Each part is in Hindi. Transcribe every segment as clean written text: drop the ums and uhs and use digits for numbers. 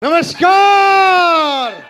नमस्कार।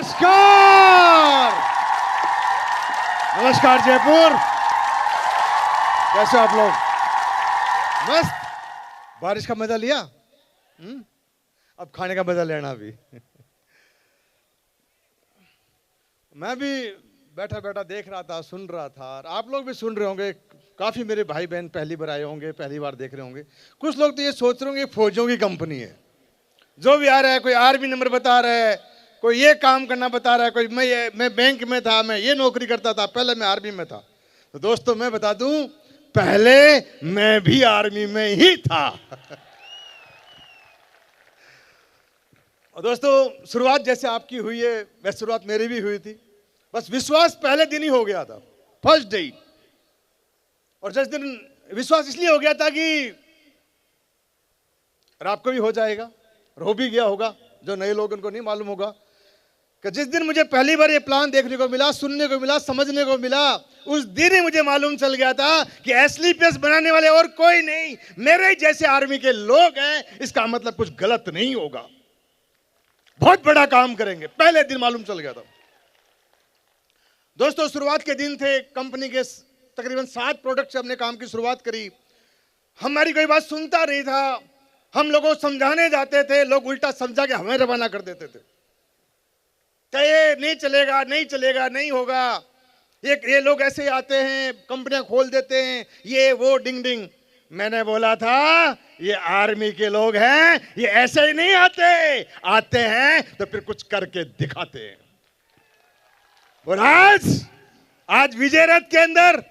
नमस्कार। नमस्कार जयपुर, कैसे हो आप लोग? मस्त। बारिश का मजा लिया? अब खाने का मजा लेना भी। मैं भी बैठा बैठा देख रहा था, सुन रहा था, और आप लोग भी सुन रहे होंगे। काफी मेरे भाई बहन पहली बार आए होंगे, पहली बार देख रहे होंगे। कुछ लोग तो ये सोच रहे होंगे फौजियों की कंपनी है, जो भी आ रहा है। कोई आर्मी नंबर बता रहा है, कोई ये काम करना बता रहा है, कोई मैं बैंक में था, मैं ये नौकरी करता था, पहले मैं आर्मी में था। तो दोस्तों मैं बता दूं, पहले मैं भी आर्मी में ही था। और दोस्तों शुरुआत जैसे आपकी हुई है वैसे शुरुआत मेरी भी हुई थी। बस विश्वास पहले दिन ही हो गया था, फर्स्ट डे। और जिस दिन विश्वास इसलिए हो गया था कि, और आपको भी हो जाएगा और हो भी गया होगा, जो नए लोग उनको नहीं मालूम होगा, कि जिस दिन मुझे पहली बार ये प्लान देखने को मिला, सुनने को मिला, समझने को मिला, उस दिन ही मुझे मालूम चल गया था कि एसलीपीएस बनाने वाले और कोई नहीं, मेरे जैसे आर्मी के लोग हैं। इसका मतलब कुछ गलत नहीं होगा, बहुत बड़ा काम करेंगे। पहले दिन मालूम चल गया था। दोस्तों शुरुआत के दिन थे, कंपनी के तकरीबन 7 प्रोडक्ट से हमने काम की शुरुआत करी। हमारी कोई बात सुनता नहीं था, हम लोगों को समझाने जाते थे, लोग उल्टा समझा के हमें रवाना कर देते थे कि ये नहीं चलेगा, नहीं चलेगा, नहीं होगा, ये लोग ऐसे आते हैं, कंपनियां खोल देते हैं, ये वो डिंग डिंग। मैंने बोला था ये आर्मी के लोग हैं, ये ऐसे ही नहीं आते हैं तो फिर कुछ करके दिखाते हैं। और आज विजय रथ के अंदर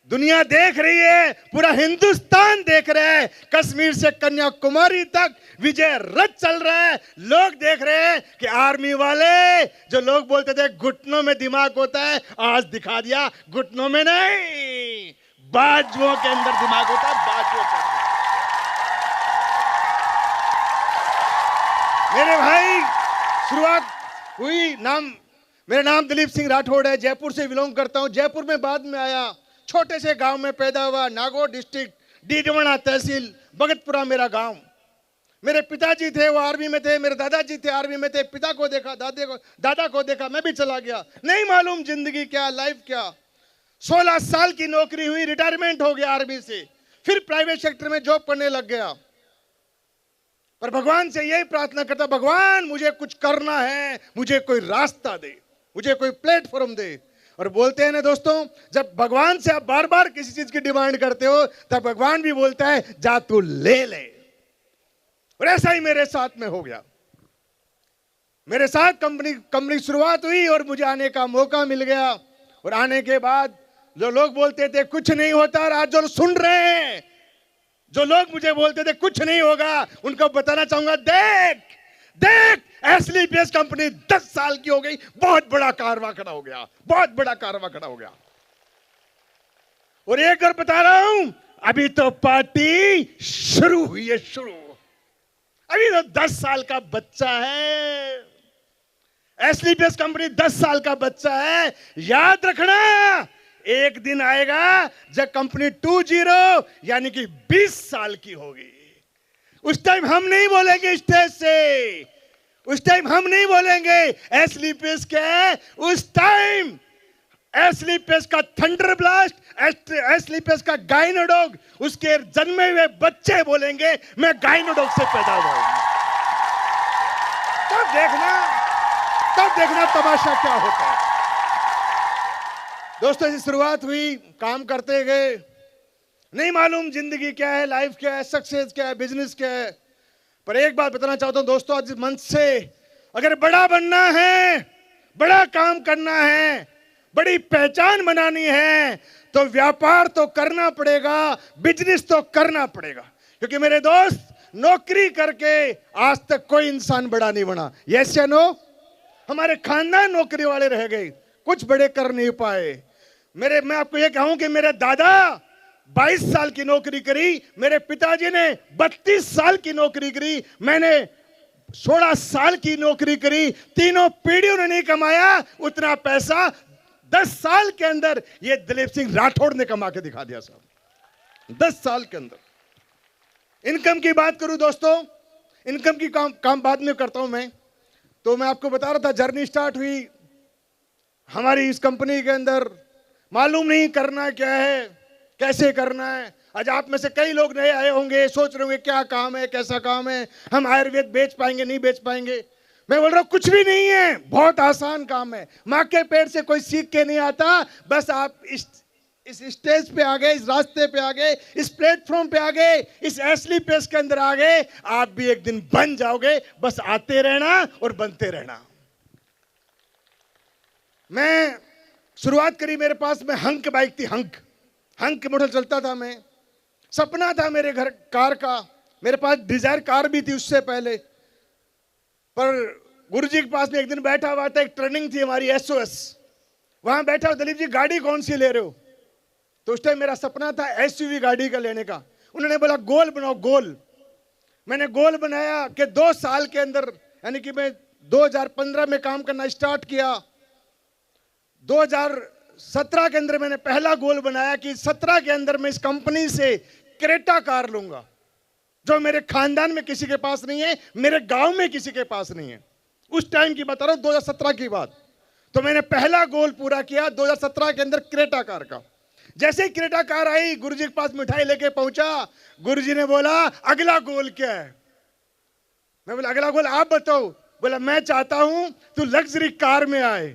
दुनिया देख रही है, पूरा हिंदुस्तान देख रहा है, कश्मीर से कन्याकुमारी तक विजय रथ चल रहा है। लोग देख रहे हैं कि आर्मी वाले, जो लोग बोलते थे घुटनों में दिमाग होता है, आज दिखा दिया घुटनों में नहीं, बाजुओं के अंदर दिमाग होता है, बाजुओं के अंदर। मेरे भाई शुरुआत हुई, मेरा नाम दिलीप सिंह राठौड़ है, जयपुर से बिलोंग करता हूं। जयपुर में बाद में आया, छोटे से गांव में पैदा हुआ, नागौर डिस्ट्रिक्ट, डीडवाना तहसील, भगतपुरा मेरा गांव। मेरे पिताजी थे वो आर्मी में थे, मेरे दादाजी थे आर्मी में थे। पिता को देखा, दादा को देखा, मैं भी चला गया। नहीं मालूम जिंदगी क्या, लाइफ क्या। 16 साल की नौकरी हुई, रिटायरमेंट हो गया आर्मी से, फिर प्राइवेट सेक्टर में जॉब करने लग गया। पर भगवान से यही प्रार्थना करता, भगवान मुझे कुछ करना है, मुझे कोई रास्ता दे, मुझे कोई प्लेटफॉर्म दे। और बोलते हैं ना दोस्तों, जब भगवान से आप बार बार किसी चीज की डिमांड करते हो, तब भगवान भी बोलता है जा तू ले ले। और ऐसा ही मेरे साथ में हो गया। मेरे साथ कंपनी शुरुआत हुई और मुझे आने का मौका मिल गया। और आने के बाद जो लोग बोलते थे कुछ नहीं होता, और आज जो सुन रहे हैं, जो लोग मुझे बोलते थे कुछ नहीं होगा, उनको बताना चाहूंगा, देख एसलीपीएस कंपनी 10 साल की हो गई, बहुत बड़ा कारवा खड़ा हो गया, बहुत बड़ा कारवा खड़ा हो गया। और एक और बता रहा हूं, अभी तो पार्टी शुरू हुई है, शुरू। अभी तो 10 साल का बच्चा है। एसलीपीएस कंपनी 10 साल का बच्चा है। याद रखना, एक दिन आएगा जब कंपनी 20 यानी कि 20 साल की होगी। उस टाइम हम नहीं बोलेंगे स्टेज से, उस टाइम हम नहीं बोलेंगे एसलीपीएस क्या है। उस टाइम एसलीपीएस का थंडर ब्लास्ट, एसलीपीएस का गाइनोडॉग, उसके जन्मे हुए बच्चे बोलेंगे मैं गाइनोडॉग से पैदा हुआ हूं। तब देखना तमाशा क्या होता है। दोस्तों, ऐसी शुरुआत हुई, काम करते गए, नहीं मालूम जिंदगी क्या है, लाइफ क्या है, सक्सेस क्या है, बिजनेस क्या है। पर एक बात बताना चाहता हूं दोस्तों, आज मंच से अगर बड़ा बनना है, बड़ा काम करना है, बड़ी पहचान बनानी है, तो व्यापार तो करना पड़ेगा, बिजनेस तो करना पड़ेगा। क्योंकि मेरे दोस्त, नौकरी करके आज तक कोई इंसान बड़ा नहीं बना। यस या नो? हमारे खानदान नौकरी वाले रह गए, कुछ बड़े कर नहीं पाए। मैं आपको यह कहूं कि मेरे दादा 22 साल की नौकरी करी, मेरे पिताजी ने 32 साल की नौकरी करी, मैंने 16 साल की नौकरी करी। तीनों पीढ़ियों ने नहीं कमाया उतना पैसा 10 साल के अंदर ये दलीप सिंह राठौड़ ने कमा के दिखा दिया साहब, 10 साल के अंदर। इनकम की बात करूं दोस्तों, इनकम की काम बाद में करता हूं मैं। तो मैं आपको बता रहा था, जर्नी स्टार्ट हुई हमारी इस कंपनी के अंदर। मालूम नहीं करना क्या है, कैसे करना है। आज आप में से कई लोग नए आए होंगे, सोच रहे होंगे क्या काम है, कैसा काम है, हम आयुर्वेद बेच पाएंगे, नहीं बेच पाएंगे। मैं बोल रहा हूं कुछ भी नहीं है, बहुत आसान काम है। मां के पेट से कोई सीख के नहीं आता। बस आप इस स्टेज पे आ गए, इस रास्ते पे आ गए, इस प्लेटफॉर्म पे आ गए, इस एसलीपीएस के अंदर आ गए, आप भी एक दिन बन जाओगे। बस आते रहना और बनते रहना। मैं शुरुआत करी, मेरे पास में हंक बाइक थी, हंक मॉडल चलता था। मैं सपना था मेरे घर कार का, मेरे पास डिजायर कार भी थी उससे पहले। पर गुरुजी के पास में एक दिन बैठा हुआ था, एक ट्रेनिंग थी हमारी एसओएस, वहां बैठा, दलीप जी गाड़ी कौन सी ले रहे हो? तो उस टाइम मेरा सपना था एसयूवी गाड़ी का लेने का। उन्होंने बोला गोल बनाओ, गोल। मैंने गोल बनाया कि 2 साल के अंदर, यानी कि मैं 2015 में काम करना स्टार्ट किया। 2017 के अंदर मैंने पहला गोल बनाया कि 17 के अंदर मैं इस कंपनी से क्रेटा कार लूंगा, जो मेरे खानदान में किसी के पास नहीं है, मेरे गांव में किसी के पास नहीं है। उस टाइम की बता रहा हूं, 2017 की बात। तो मैंने पहला गोल पूरा किया 2017 के अंदर क्रेटा कार का। जैसे ही क्रेटा कार आई, गुरुजी के पास मिठाई लेके पहुंचा। गुरुजी ने बोला अगला गोल क्या है? मैं बोला अगला गोल आप बताओ। बोला मैं चाहता हूं तू लग्जरी कार में आए।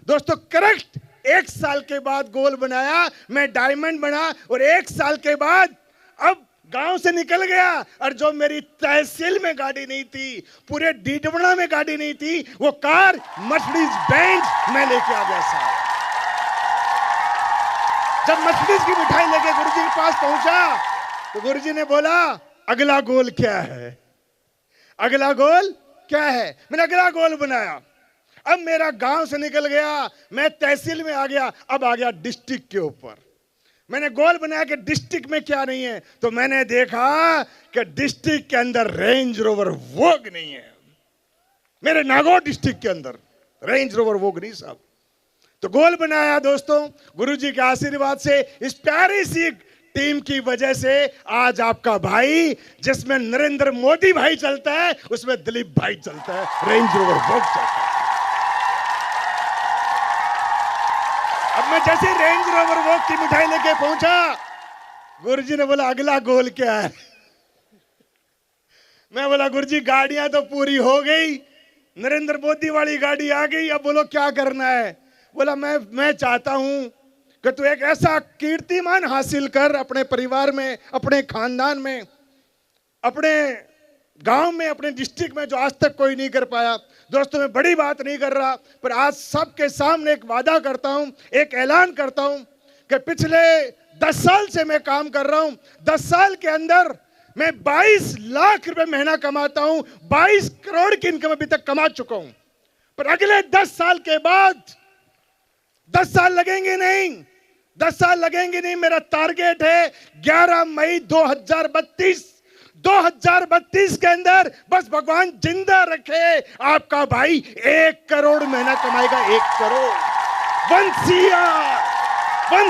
दोस्तों करेक्ट, 1 साल के बाद गोल बनाया, मैं डायमंड बना। और 1 साल के बाद अब गांव से निकल गया, और जो मेरी तहसील में गाड़ी नहीं थी, पूरे डीडवना में गाड़ी नहीं थी, वो कार मर्सिडीज बेंज मैं लेके आ गया साहब। जब मर्सिडीज की मिठाई लेके गुरुजी के पास पहुंचा, तो गुरुजी ने बोला अगला गोल क्या है? अगला गोल क्या है? मैंने अगला गोल बनाया। अब मेरा गांव से निकल गया, मैं तहसील में आ गया, अब आ गया डिस्ट्रिक्ट के ऊपर। मैंने गोल बनाया कि डिस्ट्रिक्ट में क्या नहीं है, तो मैंने देखा कि डिस्ट्रिक्ट के अंदर रेंज रोवर वोग नहीं है। मेरे नागौर डिस्ट्रिक्ट के अंदर रेंज रोवर वोग नहीं साहब। तो गोल बनाया दोस्तों, गुरुजी के आशीर्वाद से, इस प्यारी सी टीम की वजह से आज आपका भाई, जिसमें नरेंद्र मोदी भाई चलता है, उसमें दिलीप भाई चलता है, रेंज रोवर वोग चलता है। अब मैं जैसे रेंज रोवर वोग की मिठाई लेके पहुंचा, गुरुजी ने बोला अगला गोल क्या है? मैं बोला गुरुजी गाड़ियां तो पूरी हो गई, नरेंद्र मोदी वाली गाड़ी आ गई, अब बोलो क्या करना है? बोला मैं चाहता हूं कि तू एक ऐसा कीर्तिमान हासिल कर अपने परिवार में, अपने खानदान में, अपने गांव में, अपने डिस्ट्रिक्ट में, जो आज तक कोई नहीं कर पाया। दोस्तों मैं बड़ी बात नहीं कर रहा, पर आज सबके सामने एक वादा करता हूं, एक ऐलान करता हूं कि पिछले 10 साल से मैं काम कर रहा हूं। 10 साल के अंदर मैं 22 लाख रुपए महीना कमाता हूं, 22 करोड़ की इनकम अभी तक कमा चुका हूं। पर अगले 10 साल के बाद, 10 साल लगेंगे नहीं, 10 साल लगेंगे नहीं, मेरा टारगेट है 11 मई 2032 के अंदर बस भगवान जिंदा रखे, आपका भाई 1 करोड़ महीना कमाएगा। 1 करोड़ 1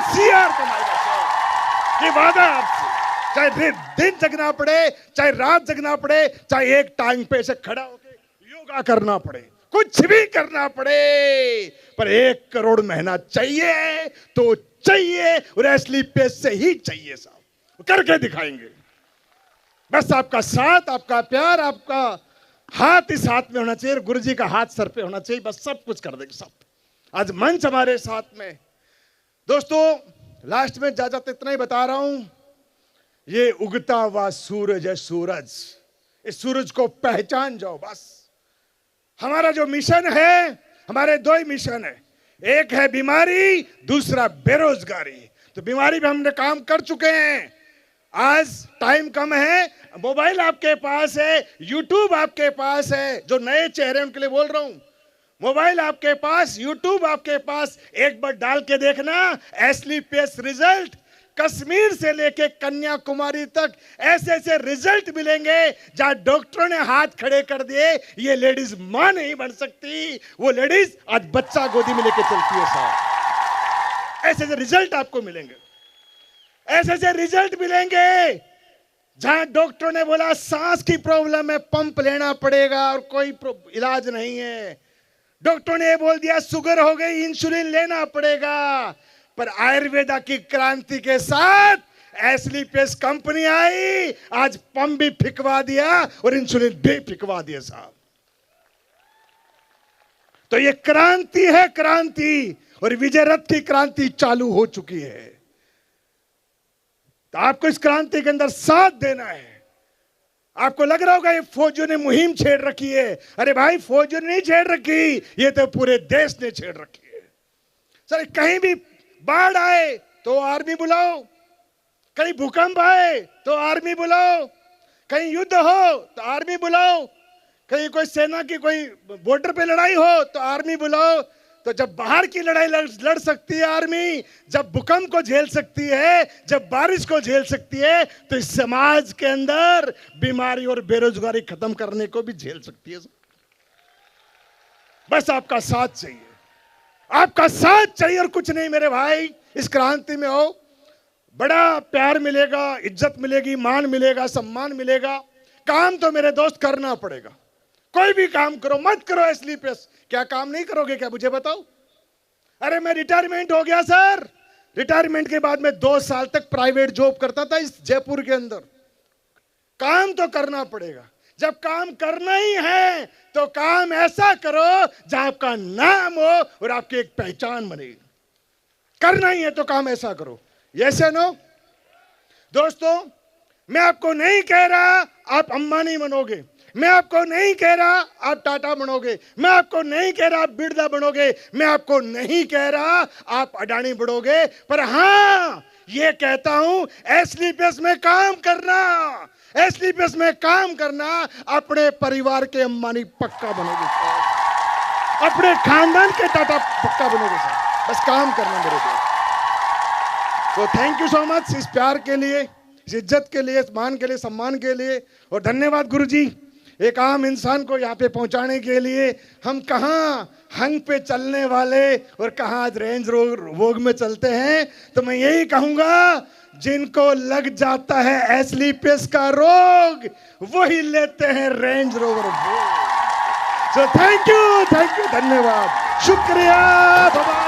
CR कमाएगा सर, ये वादा आपसे। चाहे दिन जगना पड़े, चाहे रात जगना पड़े, चाहे एक टांग पे से खड़ा होकर योगा करना पड़े, कुछ भी करना पड़े, पर 1 करोड़ महीना चाहिए तो चाहिए, और असली पेश से ही चाहिए साहब, करके दिखाएंगे। बस आपका साथ, आपका प्यार, आपका हाथ इस हाथ में होना चाहिए, गुरुजी का हाथ सर पे होना चाहिए, बस सब कुछ कर देंगे सब। आज मंच हमारे साथ में। दोस्तों लास्ट में जा जाते इतना ही बता रहा हूं, ये उगता हुआ सूरज है, सूरज, इस सूरज को पहचान जाओ बस। हमारा जो मिशन है, हमारे 2 ही मिशन है, एक है बीमारी, दूसरा बेरोजगारी। तो बीमारी पे हमने काम कर चुके हैं, आज टाइम कम है, मोबाइल आपके पास है, यूट्यूब आपके पास है, जो नए चेहरे उनके लिए बोल रहा हूं, मोबाइल आपके पास, यूट्यूब आपके पास, एक बार डाल के देखना, असली पेश रिजल्ट कश्मीर से लेके कन्याकुमारी तक ऐसे ऐसे रिजल्ट मिलेंगे जहां डॉक्टरों ने हाथ खड़े कर दिए, ये लेडीज मां नहीं बन सकती, वो लेडीज आज बच्चा गोदी में लेके चलती है साहब। ऐसे ऐसे रिजल्ट आपको मिलेंगे, ऐसे ऐसे रिजल्ट मिलेंगे जहां डॉक्टरों ने बोला सांस की प्रॉब्लम है, पंप लेना पड़ेगा और कोई इलाज नहीं है, डॉक्टरों ने बोल दिया शुगर हो गई, इंसुलिन लेना पड़ेगा, पर आयुर्वेदा की क्रांति के साथ असली पेश कंपनी आई, आज पंप भी फिकवा दिया और इंसुलिन भी फिकवा दिया साहब। तो ये क्रांति है, क्रांति, और विजय रथ की क्रांति चालू हो चुकी है। तो आपको इस क्रांति के अंदर साथ देना है। आपको लग रहा होगा ये फौजियों ने मुहिम छेड़ रखी है, अरे भाई फौजियों ने नहीं छेड़ रखी, ये तो पूरे देश ने छेड़ रखी है। सर कहीं भी बाढ़ आए तो आर्मी बुलाओ, कहीं भूकंप आए तो आर्मी बुलाओ, कहीं युद्ध हो तो आर्मी बुलाओ, कहीं कोई सेना की कोई बॉर्डर पे लड़ाई हो तो आर्मी बुलाओ। तो जब बाहर की लड़ाई लड़ सकती है आर्मी, जब भूकंप को झेल सकती है, जब बारिश को झेल सकती है, तो इस समाज के अंदर बीमारी और बेरोजगारी खत्म करने को भी झेल सकती है। बस आपका साथ चाहिए, आपका साथ चाहिए और कुछ नहीं मेरे भाई। इस क्रांति में हो, बड़ा प्यार मिलेगा, इज्जत मिलेगी, मान मिलेगा, सम्मान मिलेगा। काम तो मेरे दोस्त करना पड़ेगा, कोई भी काम करो, मत करो असली पेश। क्या काम नहीं करोगे क्या मुझे बताओ? अरे मैं रिटायरमेंट हो गया सर, रिटायरमेंट के बाद मैं 2 साल तक प्राइवेट जॉब करता था इस जयपुर के अंदर। काम तो करना पड़ेगा, जब काम करना ही है तो काम ऐसा करो जहां आपका नाम हो और आपकी एक पहचान बनेगी। करना ही है तो काम ऐसा करो, यस या नो? दोस्तों मैं आपको नहीं कह रहा आप अंबानी बनोगे, मैं आपको नहीं कह रहा आप टाटा बनोगे, मैं आपको नहीं कह रहा आप बिरला बनोगे, मैं आपको नहीं कह रहा आप अडानी बनोगे, पर हां ये कहता हूं असली पेश में काम करना, असली पेश में काम करना, अपने परिवार के अंबानी पक्का बनोगे, अपने खानदान के टाटा पक्का बनोगे सर। बस काम करना मेरे दोस्त। तो थैंक यू सो मच इस प्यार के लिए, इस इज्जत के लिए, इस मान के लिए, सम्मान के लिए, और धन्यवाद गुरुजी एक आम इंसान को यहाँ पे पहुँचाने के लिए। हम कहाँ हंग पे चलने वाले और कहाँ आज रेंज रोवर में चलते हैं। तो मैं यही कहूँगा जिनको लग जाता है असली पेश का रोग वही लेते हैं रेंज रोवर भोग। सो थैंक यू, धन्यवाद, शुक्रिया, बाय।